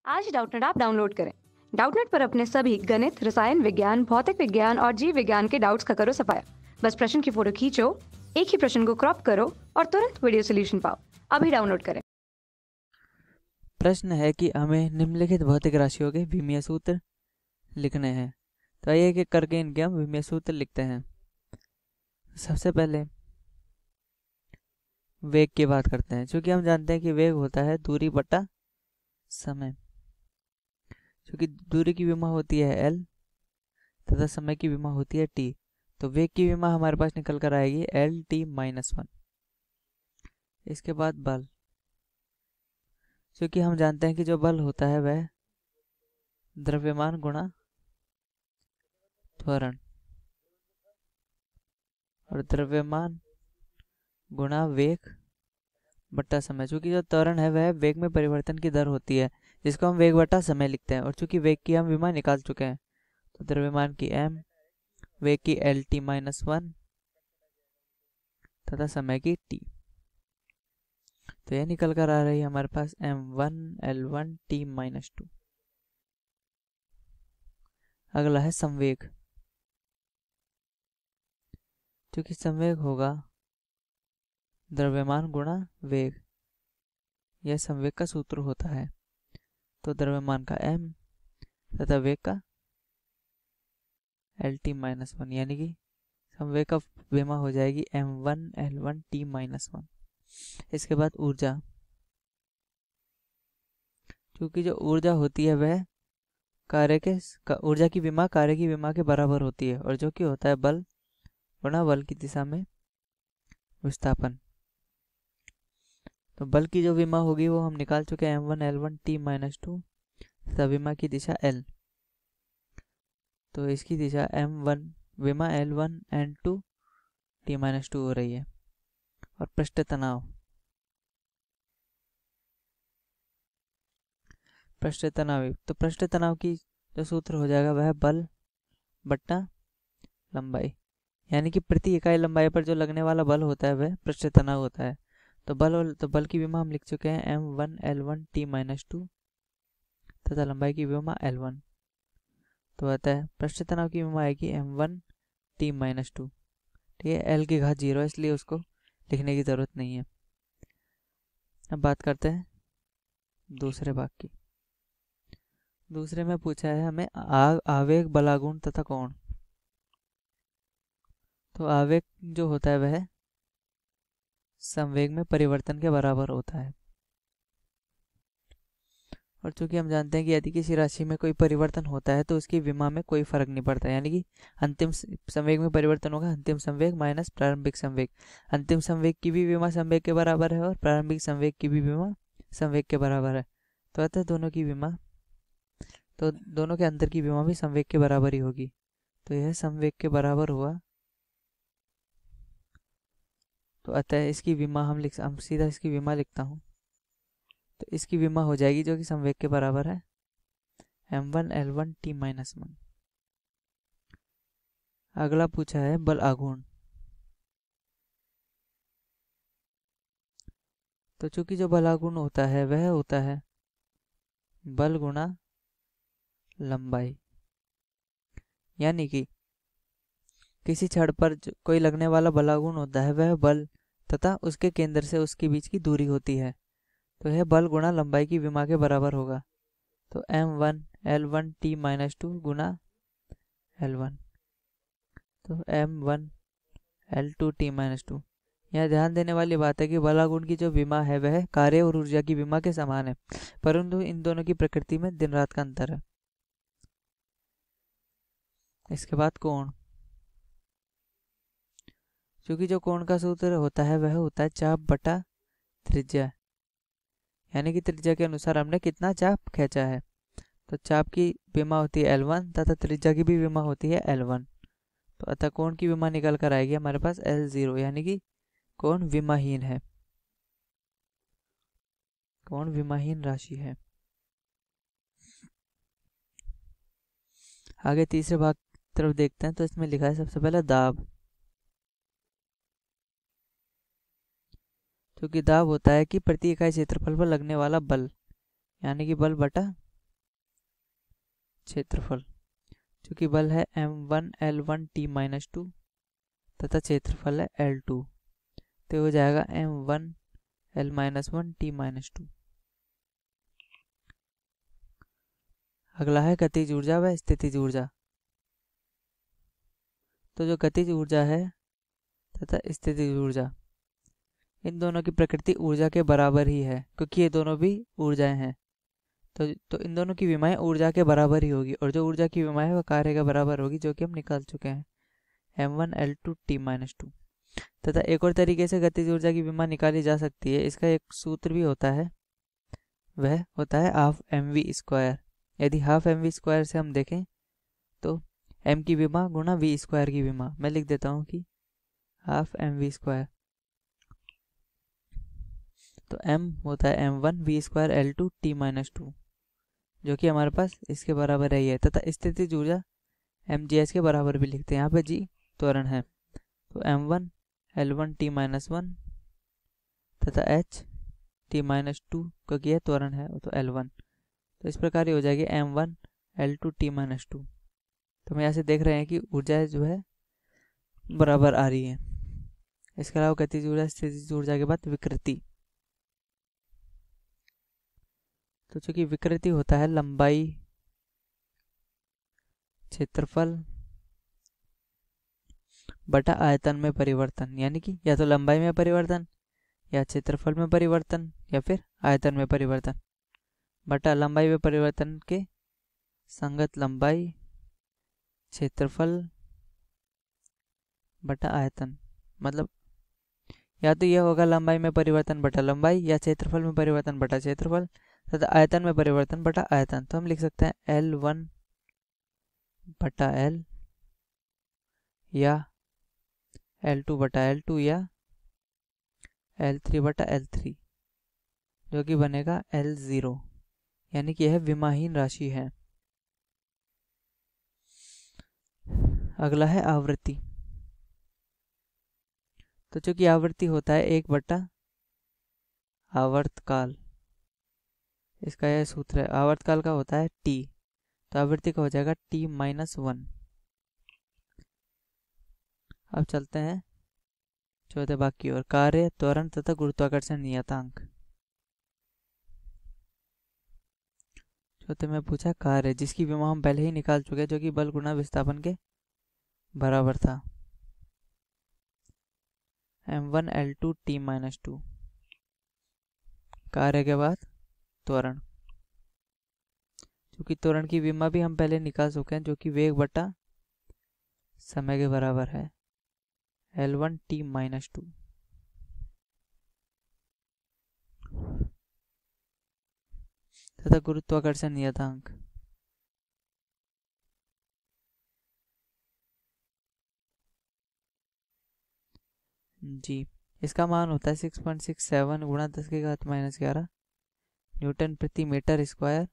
आज Doubtnut app download करें। Doubtnut पर अपने सभी गणित, रसायन विज्ञान, भौतिक विज्ञान और जीव विज्ञान के डाउट्स का करो सफाया। बस प्रश्न की फोटो खींचो, एक ही प्रश्न को क्रॉप करो और तुरंत वीडियो सोल्यूशन पाओ। अभी डाउनलोड करें। प्रश्न है कि हमें निम्नलिखित भौतिक राशियों के विमीय सूत्र लिखने हैं। तो आइए एक एक करके इनके हम विमीय सूत्र लिखते हैं। सबसे पहले वेग की बात करते हैं। चूंकि हम जानते हैं कि वेग होता है दूरी बटा समय। चूंकि दूरी की विमा होती है l तथा समय की विमा होती है t, तो वेग की विमा हमारे पास निकल कर आएगी Lt-1। इसके बाद बल। क्योंकि हम जानते हैं कि जो बल होता है वह द्रव्यमान गुणा त्वरण और द्रव्यमान गुणा वेग बटा समय। चूंकि जो त्वरण है वह वेग में परिवर्तन की दर होती है, जिसको हम वेग बटा समय लिखते हैं। और चूंकि वेग की हम विमा निकाल चुके हैं, तो द्रव्यमान की m, वेग की Lt-1 तथा समय की t। तो यह निकल कर आ रही है हमारे पास m1 L1 T-2। अगला है संवेग। क्योंकि संवेग होगा द्रव्यमान गुणा वेग, यह संवेग का सूत्र होता है। तो द्रव्यमान का m तथा वेग का Lt-1, यानी कि संवेग का विमा हो जाएगी m1 L1 T-1। इसके बाद ऊर्जा। क्योंकि जो ऊर्जा होती है वह ऊर्जा की विमा कार्य की विमा के बराबर होती है, और जो कि होता है बल गुणा बल की दिशा में विस्थापन। तो बल की जो विमा होगी वो हम निकाल चुके हैं m1 L1 T-2 तथा विमा की दिशा L। तो इसकी दिशा m1 विमा L1 N2 T-2 हो रही है। और पृष्ठ तनाव। तो पृष्ठ तनाव की जो सूत्र हो जाएगा वह बल बट्टा लंबाई, यानी कि प्रति इकाई लंबाई पर जो लगने वाला बल होता है वह पृष्ठ तनाव होता है। तो बल की विमा हम लिख चुके हैं m1 L1 T-2 तथा लंबाई की विमा L1। तो आता है पृष्ठ तनाव की विमा आएगी m1 T-2। ठीक है, l की घात 0 इसलिए उसको लिखने की ज़रूरत नहीं है। अब बात करते हैं दूसरे भाग की। दूसरे में पूछा है हमें आवेग, बलागुण तथा कोण। तो आवेग जो होता है वह संवेग में परिवर्तन के बराबर होता है। और चूंकि हम जानते हैं कि यदि किसी राशि में कोई परिवर्तन होता है तो उसकी विमा में कोई फर्क नहीं पड़ता, यानी कि अंतिम संवेग में परिवर्तन होगा अंतिम संवेग माइनस प्रारंभिक संवेग। अंतिम संवेग की भी विमा संवेग के बराबर है और प्रारंभिक संवेग की भी विमा संवेग के बराबर है। तो अतः दोनों के अंतर की विमा भी संवेग के बराबर ही होगी। तो यह संवेग के बराबर हुआ। तो अतः इसकी विमा हम सीधा इसकी विमा लिखता हूँ। तो इसकी विमा हो जाएगी जो कि संवेग के बराबर है m1 L1 T-1। अगला पूछा है बल आघूर्ण। तो चूंकि जो बल आघूर्ण होता है वह होता है बल गुणा लंबाई, यानी कि किसी छड़ पर कोई लगने वाला बल आघूर्ण होता है वह बल तथा उसके केंद्र से उसके बीच की दूरी होती है। तो यह बल गुणा लंबाई की विमा के बराबर होगा। तो m1 L1 T-2 गुणा L1। तो m1 L2 T-2। यह ध्यान देने वाली बात है कि बलागुण की जो विमा है वह कार्य और ऊर्जा की विमा के समान है, परंतु इन दोनों की प्रकृति में दिन रात का अंतर है। इसके बाद कोण। क्योंकि जो कोण का सूत्र होता है वह होता है चाप बटा त्रिज्या, यानी कि त्रिज्या के अनुसार हमने कितना चाप खींचा है। तो चाप की विमा होती है L1 तथा त्रिज्या की भी विमा होती है L1। तो अतः कोण की विमा निकल कर आएगी हमारे पास L0, यानी कि कोण विमाहीन है, कोण विमाहीन राशि है। आगे तीसरे भाग तरफ देखते हैं। तो इसमें लिखा है सबसे पहले दाब। क्योंकि दाब होता है कि प्रति इकाई क्षेत्रफल पर लगने वाला बल, यानी कि बल बटा क्षेत्रफल, चूँकि बल है m1 L1 T-2 तथा क्षेत्रफल है L2, तो हो जाएगा m1 L-1 T-2। अगला है गतिज ऊर्जा व स्थितिज ऊर्जा। तो जो गतिज ऊर्जा है तथा स्थितिज ऊर्जा, इन दोनों की प्रकृति ऊर्जा के बराबर ही है, क्योंकि ये दोनों भी ऊर्जाएं हैं। तो इन दोनों की विमाएं ऊर्जा के बराबर ही होगी, और जो ऊर्जा की विमाएं है वह कार्य के बराबर होगी, जो कि हम निकाल चुके हैं, m1 L2 T-2। तथा एक और तरीके से गतिज ऊर्जा की विमा निकाली जा सकती है। इसका एक सूत्र भी होता है, वह होता है हाफ mv²। यदि हाफ mv² से हम देखें तो m की विमा गुणा v² की विमा, मैं लिख देता हूँ कि हाफ mv², तो m होता है m1 v² L2 T-2, जो कि हमारे पास इसके बराबर है ही है। तथा स्थितिज ऊर्जा mgh के बराबर भी लिखते हैं, यहाँ पे g त्वरण है, तो m1 L1 T-1 तथा h T-2, क्योंकि यह त्वरण है तो L1, तो इस प्रकार ये हो जाएगी m1 L2 T-2। तो हम यहाँ से देख रहे हैं कि ऊर्जा जो है बराबर आ रही है। इसके अलावा गतिज ऊर्जा स्थितिज ऊर्जा के बाद विकृति। तो चूंकि विकृति होता है लंबाई, क्षेत्रफल बटा आयतन में परिवर्तन, यानी कि या तो लंबाई में परिवर्तन या क्षेत्रफल में परिवर्तन या फिर आयतन में परिवर्तन, बटा लंबाई में परिवर्तन के संगत लंबाई, क्षेत्रफल बटा आयतन। मतलब या तो यह होगा लंबाई में परिवर्तन बटा लंबाई, या क्षेत्रफल में परिवर्तन बटा क्षेत्रफल, तथा आयतन में परिवर्तन बटा आयतन। तो हम लिख सकते हैं L1 बटा L, या L2 बटा L2, या L3 बटा L3, जो कि बनेगा L0, यानी कि यह विमाहीन राशि है। अगला है आवृत्ति। तो चूंकि आवृत्ति होता है 1 बटा आवर्तकाल, इसका यह सूत्र है। आवर्तकाल का होता है T, तो आवृत्ति का हो जाएगा T-1। अब चलते हैं चौथे भाग की ओर, कार्य, त्वरण तथा गुरुत्वाकर्षण नियतांक। चौथे में पूछा कार्य, जिसकी विमा हम पहले ही निकाल चुके हैं, जो कि बल गुणा विस्थापन के बराबर था, m1 L2 T-2। कार्य के बाद त्वरण, क्योंकि त्वरण की विमा भी हम पहले निकाल चुके हैं, जो कि वेग बटा समय के बराबर है, L1 T-2। तथा गुरुत्वाकर्षण नियतांक, जी, इसका मान होता है 6.67 गुणा 10⁻⁻11 न्यूटन प्रति metre square,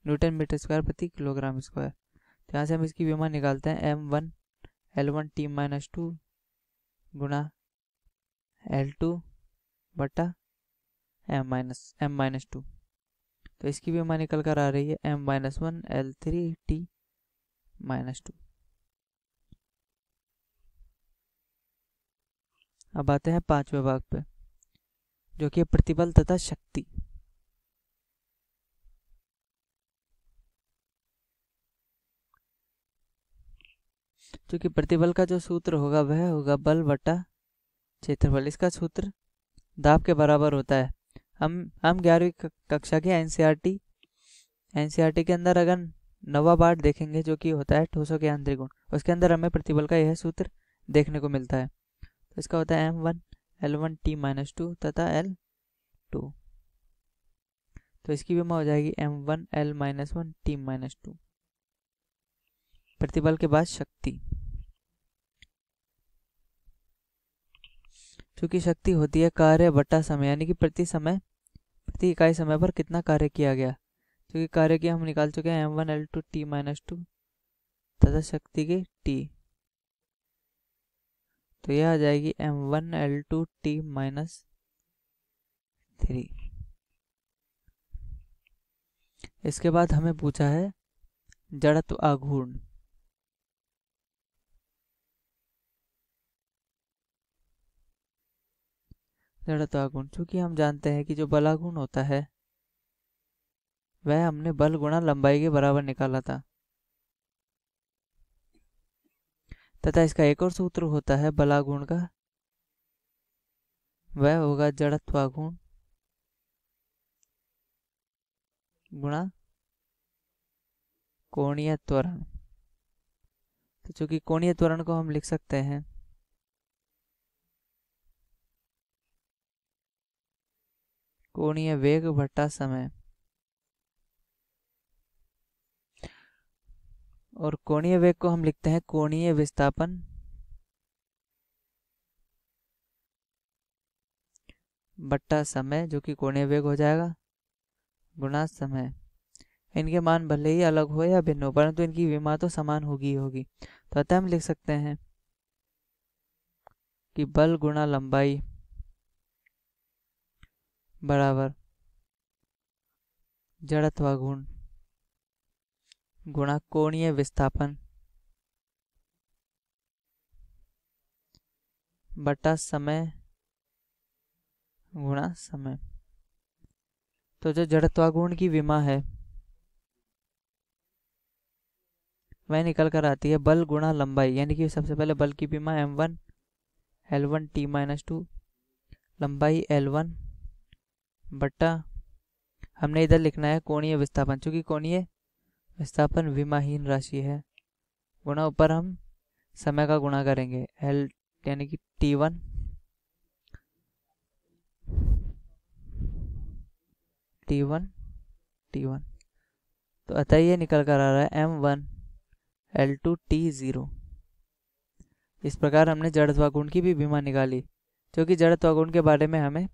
newton metre square प्रति किलोग्राम स्क्वायर। तो यहाँ से हम इसकी विमा निकालते हैं m1 L1 T-2 गुणा L2 बटा m-2। तो इसकी विमा निकल कर आ रही है m-1 L3 T-2। अब आते हैं पांचवें भाग पे, जो कि प्रतिबल तथा शक्ति। क्योंकि प्रतिबल का जो सूत्र होगा वह होगा बल बटा क्षेत्रफल। इसका सूत्र दाब के बराबर होता है। हम 11वीं कक्षा के एनसीईआरटी के अंदर अगर 9वां पाठ देखेंगे, जो कि होता है ठोसों के यांत्रिक गुण, उसके अंदर हमें प्रतिबल का यह सूत्र देखने को मिलता है। तो इसका होता है m1 L1 T-2 तथा L2। तो इसकी विमा हो जाएगी m1 L-1 T-2। प्रतिबल के बाद शक्ति, क्योंकि शक्ति होती है कार्य बटा समय, यानी कि प्रति इकाई समय पर कितना कार्य किया गया। क्योंकि कार्य की हम निकाल चुके हैं m1 L2 T-2 तथा शक्ति की T, तो यह आ जाएगी m1 L2 T-3। इसके बाद हमें पूछा है जड़त्व आघूर्ण। जड़त्व आघूर्ण, चूंकि हम जानते हैं कि जो बलाघूर्ण होता है वह हमने बल गुणा लंबाई के बराबर निकाला था, तथा इसका एक और सूत्र होता है बलाघूर्ण का, वह होगा जड़त्वाघूर्ण गुणा कोणीय त्वरण। तो चूंकि कोणीय त्वरण को हम लिख सकते हैं कोणीय वेग बटा समय, और कोणीय वेग को हम लिखते हैं कोणीय विस्थापन बट्टा समय, जो कि कोणीय वेग हो जाएगा, गुणा समय। इनके मान भले ही अलग हो या भिन्न हो, परंतु इनकी विमा तो समान होगी ही होगी। तो अतः हम लिख सकते हैं कि बल गुणा लंबाई बराबर जड़त्वाघूर्ण गुणा कोणीय विस्थापन बटा समय गुणा समय। तो जो जड़त्वाघूर्ण की विमा है वह निकल कर आती है बल गुणा लंबाई, यानी कि सबसे पहले बल की विमा m1 L1 t-2 लंबाई L1 बट्टा हमने इधर लिखना है कोणीय विस्थापन, चूंकि कोणीय विस्थापन विमाहीन राशि है, गुणा ऊपर हम समय का गुणा करेंगे L यानी कि t1 t1 तो अतः ये निकल कर आ रहा है m1 L2 t0। इस प्रकार हमने जड़त्वाघूर्ण की भी विमा निकाली, जो कि जड़त्वाघूर्ण के बारे में हमें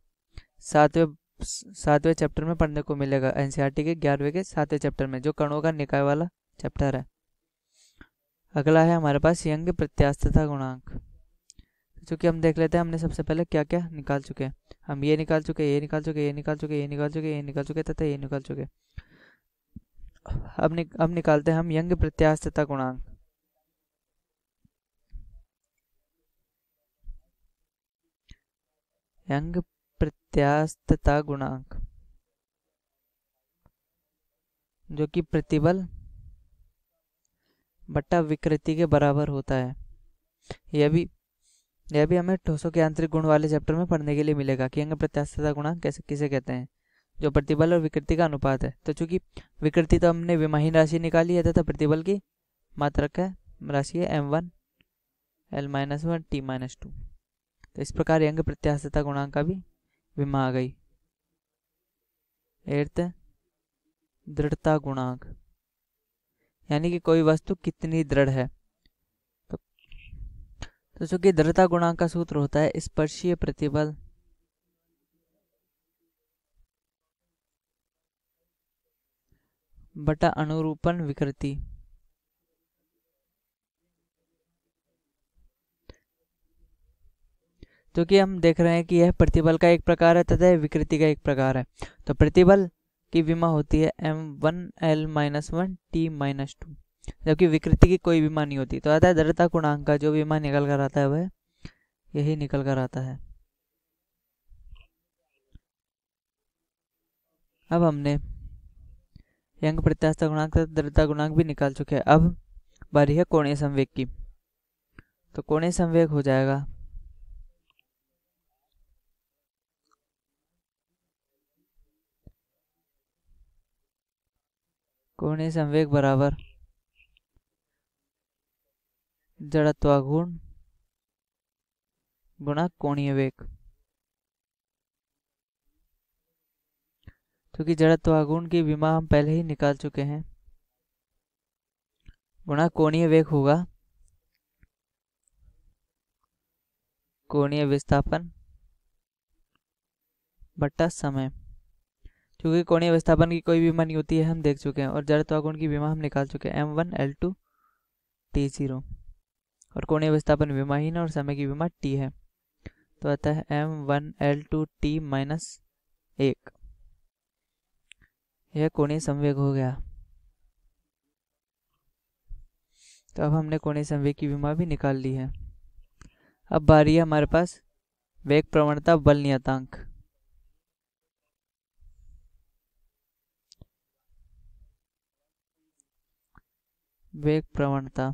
सातवें चैप्टर में पढ़ने को मिलेगा, एनसीईआरटी के 11वें के 7वें चैप्टर में, जो कणों का निकाय वाला चैप्टर है। अगला है हमारे पास यंग प्रत्यास्थता गुणांक। चूंकि हम देख लेते हैं हमने सबसे पहले क्या क्या निकाल चुके हैं। हम ये निकाल चुके, ये निकाल चुके, ये निकाल चुके, ये निकाल चुके, ये निकाल चुके तथा ये निकाल चुके। अब निकालते हैं हम यंग प्रत्यास्थता गुणांक। यंग प्रत्यास्थता गुणांक जो कि प्रतिबल बट्टा विकृति के बराबर होता है। यह भी हमें ठोसों के यांत्रिक गुण वाले चैप्टर में पढ़ने के लिए मिलेगा कि यंग प्रत्यास्थता गुणांक किसे कहते हैं, जो प्रतिबल और विकृति का अनुपात है। तो चूंकि विकृति तो हमने विमाहीन राशि निकाली है तथा प्रतिबल की मात्रक है राशि है m1 L-1 t-2, तो इस प्रकार यंग प्रत्यास्थता गुणांक का भी विमा आ गई। 8th दृढ़ता गुणांक, यानी कि कोई वस्तु कितनी दृढ़ है। तो चूंकि दृढ़ता गुणांक का सूत्र होता है स्पर्शीय प्रतिबल बटा अनुरूपण विकृति। क्योंकि हम देख रहे हैं कि यह प्रतिबल का एक प्रकार है तथा विकृति का एक प्रकार है। तो प्रतिबल की विमा होती है m1 L-1 t-2, जबकि विकृति की कोई विमा नहीं होती। तो आता है दृढ़ता गुणांक का जो विमा निकल कर आता है वह यही निकल कर आता है। अब हमने यंग प्रत्यास्थता गुणांक तथा दृढ़ता गुणांक भी निकाल चुके हैं। अब बारी है कोणीय संवेग की। तो कोणीय संवेग हो जाएगा कोणीय संवेग बराबर जड़त्वाघूर्ण गुणा कोणीय वेग। क्योंकि जड़त्वाघूर्ण की विमा हम पहले ही निकाल चुके हैं, गुणा कोणीय वेग होगा कोणीय विस्थापन बट्टा समय। क्योंकि कोणीय विस्थापन की कोई विमा नहीं होती है, हम देख चुके हैं, और जड़त्वाघूर्ण की विमा हम निकाल चुके हैं m1 L2 t0, और कोणीय विस्थापन विमाहीन और समय की विमा t है। तो आता है m1 L2 t-1। यह कोणीय संवेग हो गया। तो अब हमने कोणीय संवेग की विमा भी निकाल ली है। अब बारी है हमारे पास वेग प्रवणता बल नियतांक। वेग प्रवणता,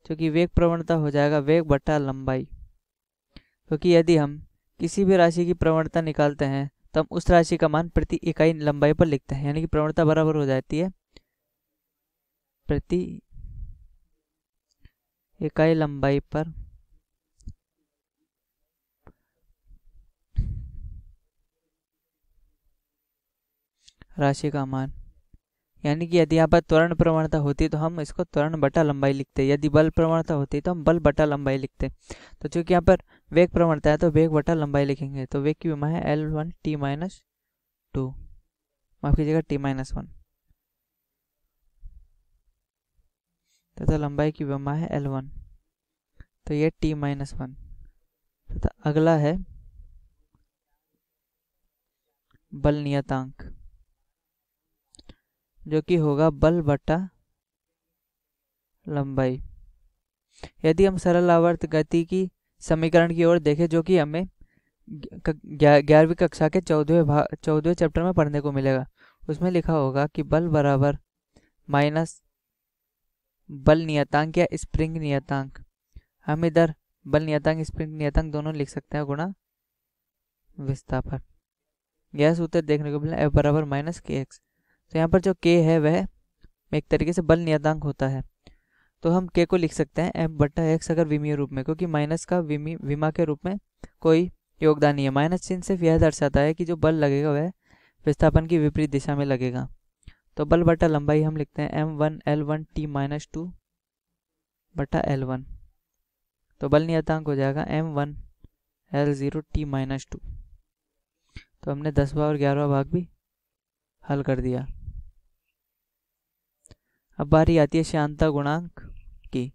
क्योंकि वेग प्रवणता हो जाएगा वेग बटा लंबाई, क्योंकि यदि हम किसी भी राशि की प्रवणता निकालते हैं तो हम उस राशि का मान प्रति इकाई लंबाई पर लिखते हैं, यानी कि प्रवणता बराबर हो जाती है प्रति इकाई लंबाई पर राशि का मान। यानी कि यदि यहाँ पर त्वरण प्रवणता होती तो हम इसको त्वरण बटा लंबाई लिखते, यदि बल प्रवणता होती तो हम बल बटा लंबाई लिखते। तो चूंकि यहाँ पर वेग प्रवणता है तो वेग बटा लंबाई लिखेंगे। तो वेग की विमा है L1t-2, माफ कीजिएगा t-1, तथा लंबाई की विमा है L1, तो ये t-1 तथा अगला है बल नियतांक, जो कि होगा बल बटा लंबाई। यदि हम सरल आवर्त गति की समीकरण की ओर देखें, जो कि हमें 11वीं कक्षा के 14वें चैप्टर में पढ़ने को मिलेगा, उसमें लिखा होगा कि बल बराबर माइनस बल नियतांक या स्प्रिंग नियतांक। हम इधर बल नियतांक स्प्रिंग नियतांक दोनों लिख सकते हैं गुणा विस्थापन। यह सूत्र देखने को मिला F बराबर माइनस kx। तो यहाँ पर जो k है वह एक तरीके से बल नियतांक होता है, तो हम k को लिख सकते हैं m बटा x अगर विमीय रूप में, क्योंकि माइनस का विमा के रूप में कोई योगदान नहीं है। माइनस चिन्ह सिर्फ यह दर्शाता है कि जो बल लगेगा वह विस्थापन की विपरीत दिशा में लगेगा। तो बल बटा लंबाई हम लिखते हैं m1L1t-2 बटा L1। तो बल नियतांक हो जाएगा m1L0t-2। तो हमने 10वां और 11वां भाग भी हल कर दिया। अब बारी आती है श्यानता गुणांक की।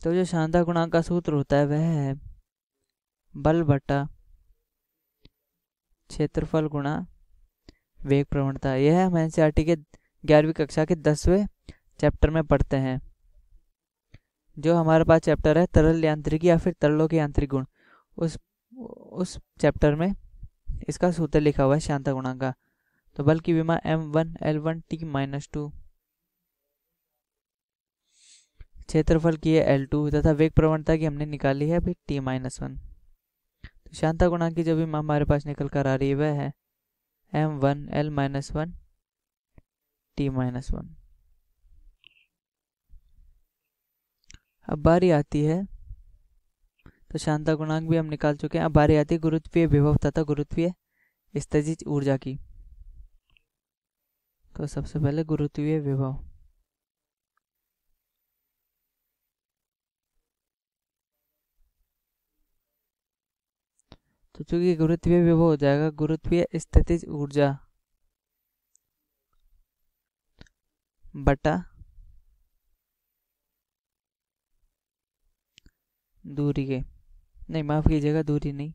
तो जो श्यानता गुणांक का सूत्र होता है वह है बल बटा क्षेत्रफल गुणा वेग प्रवणता। यह हम एनसीईआरटी के 11वीं कक्षा के 10वें चैप्टर में पढ़ते हैं। जो हमारे पास चैप्टर है तरल यांत्रिकी या फिर तरलों के यांत्रिक गुण, उस चैप्टर में इसका सूत्र लिखा हुआ है श्यानता गुणांक का। तो बल की विमा m1L1t-2, क्षेत्रफल की है L2 तथा वेग प्रवणता की हमने निकाली है अभी t-1। तो श्यानता गुणांक की जो विमा हमारे पास निकल कर आ रही है वह है m1L-1t-1। अब बारी आती है, तो श्यानता गुणांक भी हम निकाल चुके हैं। अब बारी आती है गुरुत्वीय विभव तथा गुरुत्वीय स्थितिज ऊर्जा की। तो सबसे पहले गुरुत्वीय विभव। तो चूंकि गुरुत्वीय विभव हो जाएगा गुरुत्वीय स्थितिज ऊर्जा बटा दूरी के, नहीं माफ कीजिएगा दूरी नहीं,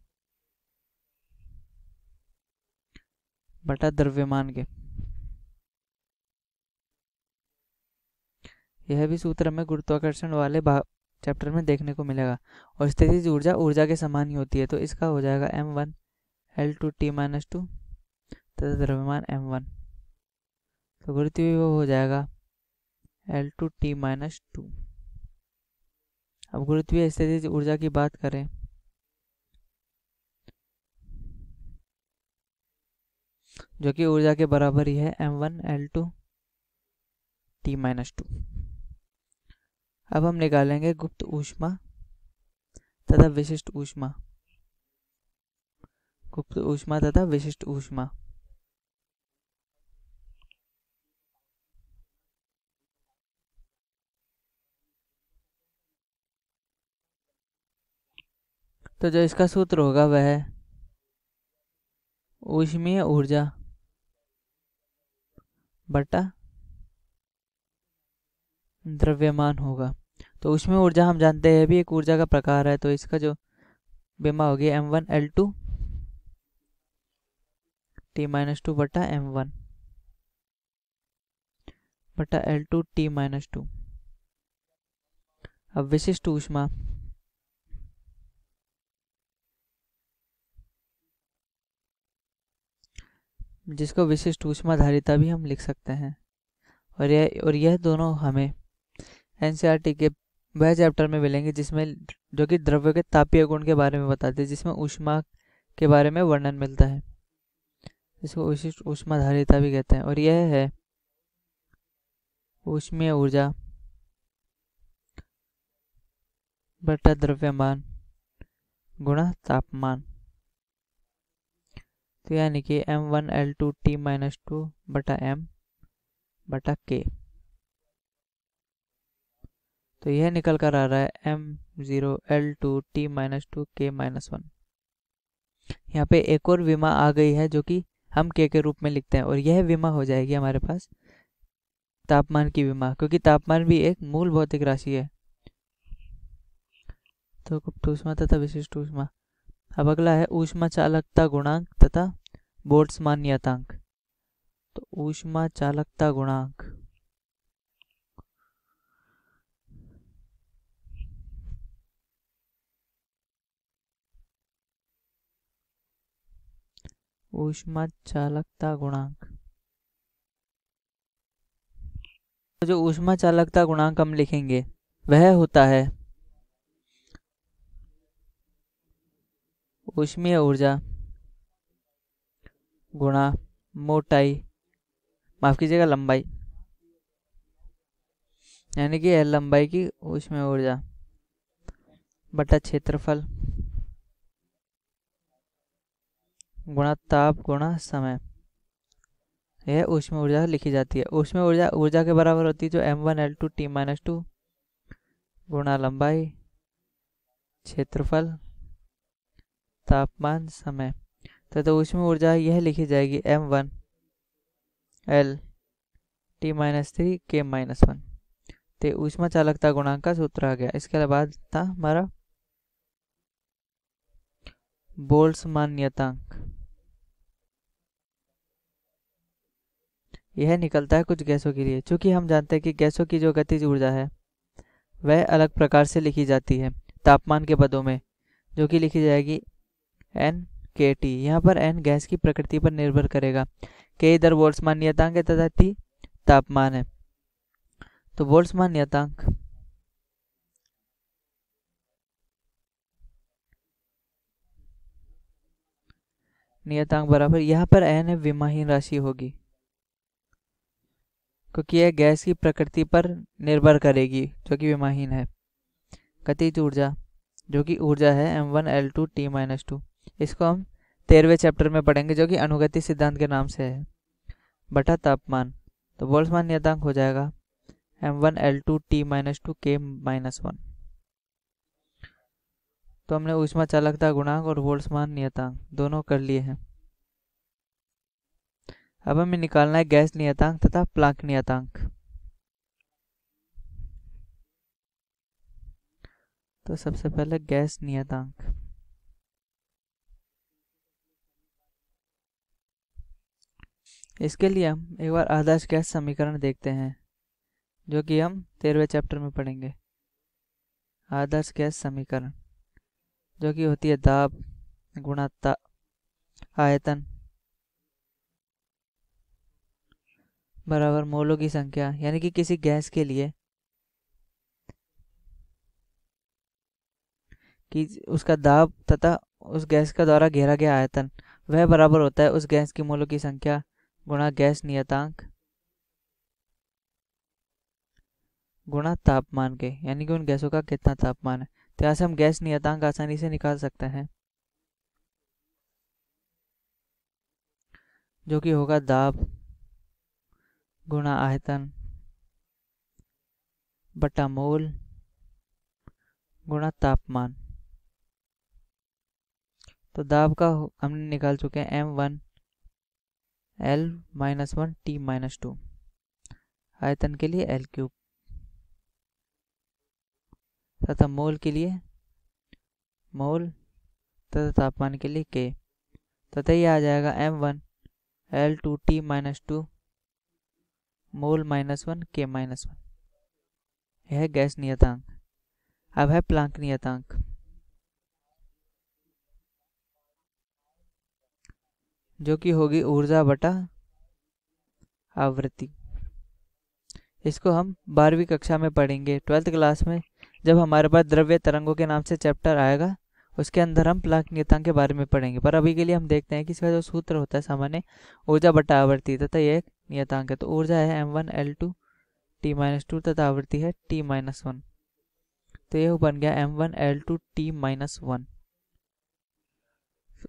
बटा द्रव्यमान के। यह भी सूत्र हमें गुरुत्वाकर्षण वाले चैप्टर में देखने को मिलेगा। और स्थितिज ऊर्जा ऊर्जा के समान ही होती है, तो इसका हो जाएगा m1L2t-2 तथा द्रव्यमान m1। तो गुरुत्वीय विभव हो जाएगा L2t-2। अब गुरुत्वीय स्थितिज ऊर्जा की बात करें, जो कि ऊर्जा के बराबर ही है m1L2t-2। अब हम निकालेंगे गुप्त ऊष्मा तथा विशिष्ट ऊष्मा। गुप्त ऊष्मा तथा विशिष्ट ऊष्मा। तो जो इसका सूत्र होगा वह है ऊष्मीय ऊर्जा बटा द्रव्यमान होगा। तो उसमें ऊर्जा हम जानते हैं भी एक ऊर्जा का प्रकार है, तो इसका जो विमा होगी m1l2 t-2 बटा m1 बटा l2 t-2। अब विशिष्ट ऊष्मा, जिसको विशिष्ट ऊष्मा धारिता भी हम लिख सकते हैं, और यह दोनों हमें एनसीईआरटी के वह चैप्टर में मिलेंगे जिसमें जो कि द्रव्य के तापीय गुण के बारे में बताते हैं, जिसमें ऊष्मा के बारे में वर्णन मिलता है, जिसको विशिष्ट ऊष्मा धारिता भी कहते हैं। और यह है ऊष्मीय ऊर्जा बटा द्रव्यमान गुणा तापमान। तो यानी कि m1l2 t-2 बटा m बटा k। तो यह निकल कर आ रहा है m0l2 t-2 k-1। यहाँ पे एक और विमा आ गई है जो कि हम k के रूप में लिखते हैं, और यह विमा हो जाएगी हमारे पास तापमान की विमा, क्योंकि तापमान भी एक मूल भौतिक राशि है। तो गुप्त ऊष्मा तथा विशिष्ट ऊष्मा। अब अगला है ऊष्मा चालकता गुणांक तथा बोल्ट्जमान नियतांक। तो ऊष्मा चालकता गुणांक ऊष्मा चालकता गुणांक, तो जो ऊष्मा चालकता गुणांक हम लिखेंगे वह होता है ऊष्मीय ऊर्जा गुणा मोटाई, माफ कीजिएगा लंबाई, यानी कि L लंबाई की ऊष्मीय ऊर्जा बटा क्षेत्रफल गुणा ताप गुणा समय। यह ऊष्मीय ऊर्जा लिखी जाती है। ऊष्मीय ऊर्जा ऊर्जा के बराबर होती है जो m1l2 t-2 गुणा लंबाई क्षेत्रफल तापमान समय। तो ऊष्मीय ऊर्जा यह लिखी जाएगी m1l t-3 k-1। तो ऊष्मा चालकता गुणांक का सूत्र आ गया। इसके बाद था हमारा बोल्ट्जमान नियतांक। यह निकलता है कुछ गैसों के लिए, क्योंकि हम जानते हैं कि गैसों की जो गतिज ऊर्जा है वह अलग प्रकार से लिखी जाती है तापमान के पदों में, जो कि लिखी जाएगी n kT। यहाँ पर n गैस की प्रकृति पर निर्भर करेगा। k इधर बोल्ट्जमान नियतांक है तथा T तापमान है। तो बोल्ट्जमान नियतांक बराबर, यहाँ पर n है विमाहीन राशि होगी, क्योंकि यह गैस की प्रकृति पर निर्भर करेगी जो कि विमाहीन है। गतिज ऊर्जा जो कि ऊर्जा है m1l2 t-2, इसको हम 13वें चैप्टर में पढ़ेंगे जो कि अनुगति सिद्धांत के नाम से है, बटा तापमान। तो बोल्ट्जमान नियतांक हो जाएगा m1l2 t-2 k-1। तो हमने ऊष्मा चालकता गुणांक और बोल्ट्जमान नियतांक दोनों कर लिए हैं। अब हमें निकालना है गैस नियतांक तथा प्लांक नियतांक। तो सबसे पहले गैस नियतांक। इसके लिए हम एक बार आदर्श गैस समीकरण देखते हैं जो कि हम 13वें चैप्टर में पढ़ेंगे। आदर्श गैस समीकरण जो कि होती है दाब गुणा आयतन बराबर मोलों की संख्या, यानी कि किसी गैस के लिए कि उसका दाब तथा उस गैस का द्वारा घेरा गया आयतन वह बराबर होता है उस गैस की मोलों की संख्या गुणा गैस नियतांक गुणा तापमान के, यानी कि उन गैसों का कितना तापमान है। तो यहाँ से हम गैस नियतांक आसानी से निकाल सकते हैं, जो कि होगा दाब गुणा आयतन बटा मोल गुणा तापमान। तो दाब का हमने निकाल चुके हैं m1l-1 t-2, आयतन के लिए l3। तथा मोल के लिए मोल तथा तापमान के लिए K, तथा ये आ जाएगा M1 L2 T-2 मोल -1 K-1। यह है गैस नियतांक। अब है प्लांक नियतांक, जो कि होगी ऊर्जा बटा आवृत्ति। इसको हम 12वीं कक्षा में पढ़ेंगे, 12th क्लास में, जब हमारे पास द्रव्य तरंगों के नाम से चैप्टर आएगा, उसके अंदर हम प्लांक नियतांक के बारे में पढ़ेंगे। पर अभी के लिए हम देखते हैं कि इसका जो सूत्र होता है सामान्य ऊर्जा बटा आवृत्ति, तथा यह एक नियतांक है। तो ऊर्जा है M1 L2 T-2 तथा आवृत्ति है T-1। तो यह बन गया M1 L2 T-1।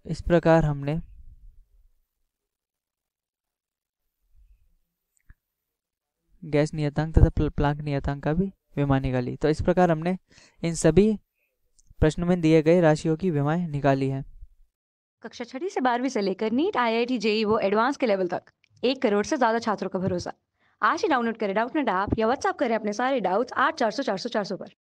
इस प्रकार हमने गैस नियतांक तथा प्लांक नियतांक का भी विमा निकाली। तो इस प्रकार हमने इन सभी प्रश्नों में दिए गए राशियों की विमाएं निकाली है। कक्षा 6वीं से 12वीं से लेकर नीट, IIT, JEE वो एडवांस के लेवल तक 1 करोड़ से ज्यादा छात्रों का भरोसा। आज ही डाउनलोड करें डाउटनेट ऐप या व्हाट्सएप करें अपने सारे डाउट्स 8400 400 400 पर।